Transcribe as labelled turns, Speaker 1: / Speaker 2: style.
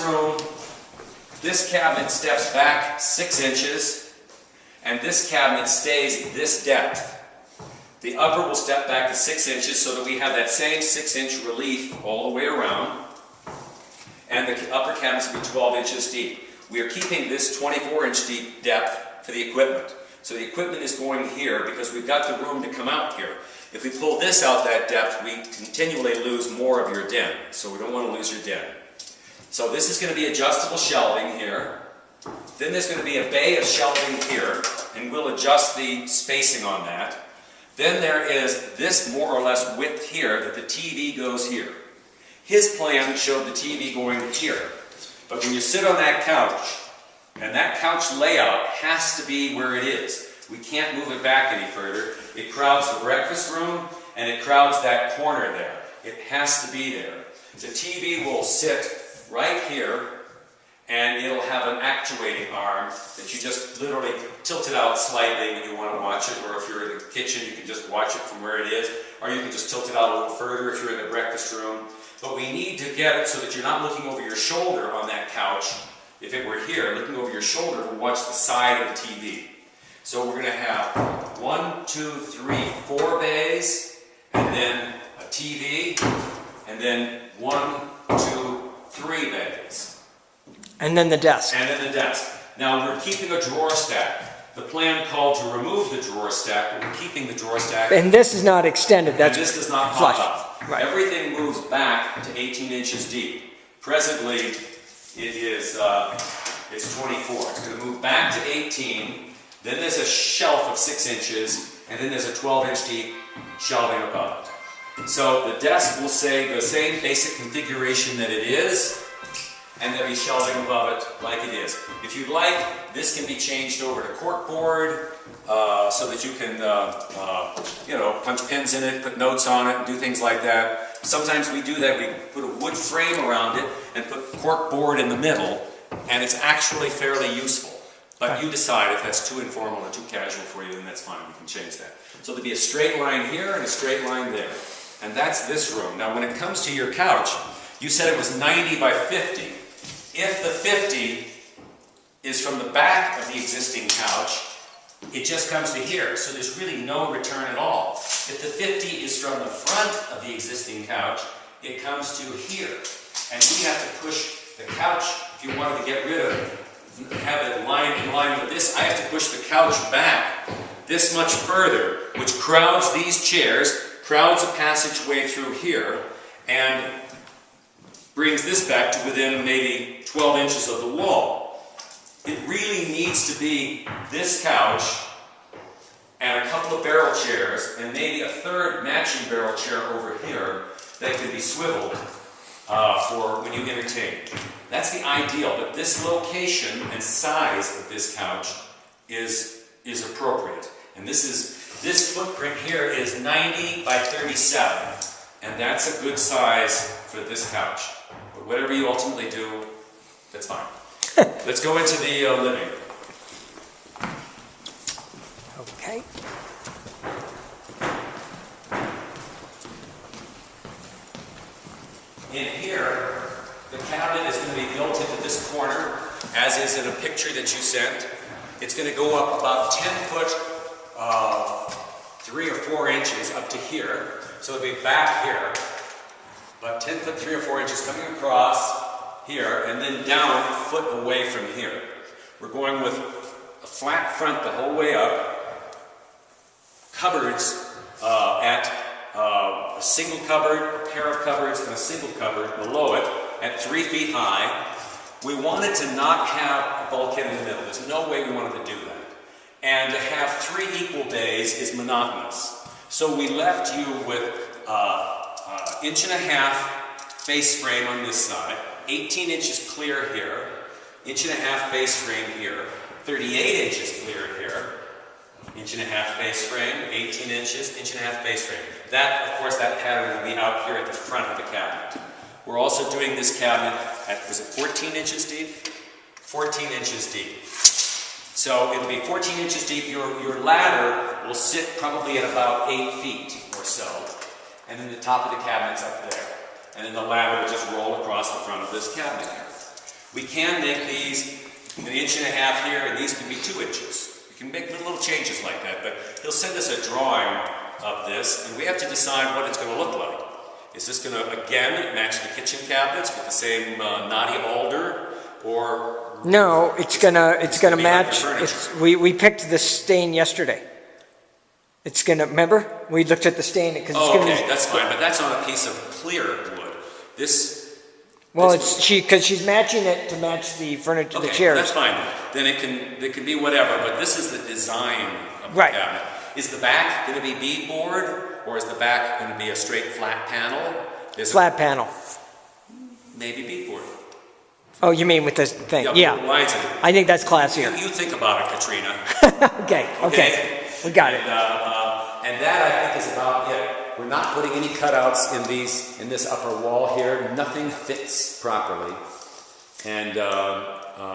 Speaker 1: room, this cabinet steps back 6 inches, and this cabinet stays this depth. The upper will step back to 6 inches so that we have that same 6-inch relief all the way around, and the upper cabinets will be 12 inches deep. We are keeping this 24-inch deep depth for the equipment. So the equipment is going here because we've got the room to come out here. If we pull this out that depth, we continually lose more of your den. So we don't want to lose your den. So this is going to be adjustable shelving here. Then there's going to be a bay of shelving here, and we'll adjust the spacing on that. Then there is this more or less width here that the TV goes here. His plan showed the TV going here. But when you sit on that couch, and that couch layout has to be where it is. We can't move it back any further. It crowds the breakfast room, and it crowds that corner there. It has to be there. The TV will sit right here, and it'll have an actuating arm that you just literally tilt it out slightly when you want to watch it, or if you're in the kitchen, you can just watch it from where it is, or you can just tilt it out a little further if you're in the breakfast room. But we need to get it so that you're not looking over your shoulder on that couch. If it were here, looking over your shoulder, we'll watch the side of the TV. So we're going to have 1, 2, 3, 4 bays, and then a TV, and then 1, 2, 3 bays.
Speaker 2: And then the desk.
Speaker 1: And then the desk. Now we're keeping a drawer stack. The plan called to remove the drawer stack, but we're keeping the drawer stack.
Speaker 2: And this is not extended. That's
Speaker 1: and this does not
Speaker 2: flush.
Speaker 1: pop up.
Speaker 2: Right.
Speaker 1: Everything moves back to 18 inches deep. Presently, it's 24. It's going to move back to 18. Then there's a shelf of 6 inches, and then there's a 12-inch deep shelving above it. So the desk will say the same basic configuration that it is, and there'll be shelving above it like it is. If you'd like, this can be changed over to corkboard so that you can, punch pins in it, put notes on it, and do things like that. Sometimes we do that. We put a wood frame around it and put corkboard in the middle, and it's actually fairly useful. But you decide if that's too informal or too casual for you, then that's fine. We can change that. So there'll be a straight line here and a straight line there. And that's this room. Now when it comes to your couch, you said it was 90 by 50. If the 50 is from the back of the existing couch, it just comes to here. So there's really no return at all. If the 50 is from the front of the existing couch, it comes to here. And we have to push the couch, if you wanted to get rid of it, have it in line with this, I have to push the couch back this much further, which crowds these chairs, crowds a passageway through here, and brings this back to within maybe 12 inches of the wall. It really needs to be this couch and a couple of barrel chairs, and maybe a third matching barrel chair over here that can be swiveled for when you entertain. That's the ideal, but this location and size of this couch is appropriate. And this footprint here is 90 by 37, and that's a good size for this couch. But whatever you ultimately do, that's fine. Let's go into the living room.
Speaker 2: Okay.
Speaker 1: In here, the cabinet is going to be built into this corner, as is in a picture that you sent. It's going to go up about 10 foot, 3 or 4 inches up to here. So it'll be back here, about 10 foot, 3 or 4 inches coming across here, and then down a foot away from here. We're going with a flat front the whole way up, cupboards at a single cupboard, a pair of cupboards, and a single cupboard below it at 3 feet high. We wanted to not have a bulkhead in the middle. There's no way we wanted to do that. And to have 3 equal bays is monotonous. So we left you with 1.5 inch face frame on this side, 18 inches clear here, 1.5 inch face frame here, 38 inches clear here, 1.5 inch face frame, 18 inches, 1.5 inch face frame. That, of course, that pattern will be out here at the front of the cabinet. We're also doing this cabinet at, was it 14 inches deep? 14 inches deep. So it'll be 14 inches deep. Your ladder will sit probably at about 8 feet or so. And then the top of the cabinet's up there. And then the ladder will just roll across the front of this cabinet here. We can make these an inch and a half here, and these can be 2 inches. We can make little changes like that, but he'll send us a drawing of this, and we have to decide what it's going to look like. Is this going to, again, match the kitchen cabinets with the same knotty alder, or...
Speaker 2: No, it's gonna match.
Speaker 1: Like the furniture?
Speaker 2: We picked the stain yesterday. It's gonna, remember? We looked at the stain because it's gonna
Speaker 1: okay,
Speaker 2: be,
Speaker 1: that's fine, but that's on a piece of clear wood. This...
Speaker 2: well,
Speaker 1: this
Speaker 2: because she's matching it to match the furniture, the
Speaker 1: okay,
Speaker 2: chairs.
Speaker 1: that's fine. Then it can be whatever, but this is the design of the
Speaker 2: Right.
Speaker 1: cabinet. Is the back going to be beadboard, or is the back going to be a straight flat panel?
Speaker 2: Flat panel.
Speaker 1: Maybe beadboard.
Speaker 2: Oh, you mean with this thing? Yeah.
Speaker 1: Why is it?
Speaker 2: I think that's classier.
Speaker 1: You think about it, Katrina.
Speaker 2: Okay. We got it.
Speaker 1: And that, I think, is about it. We're not putting any cutouts in this upper wall here. Nothing fits properly. And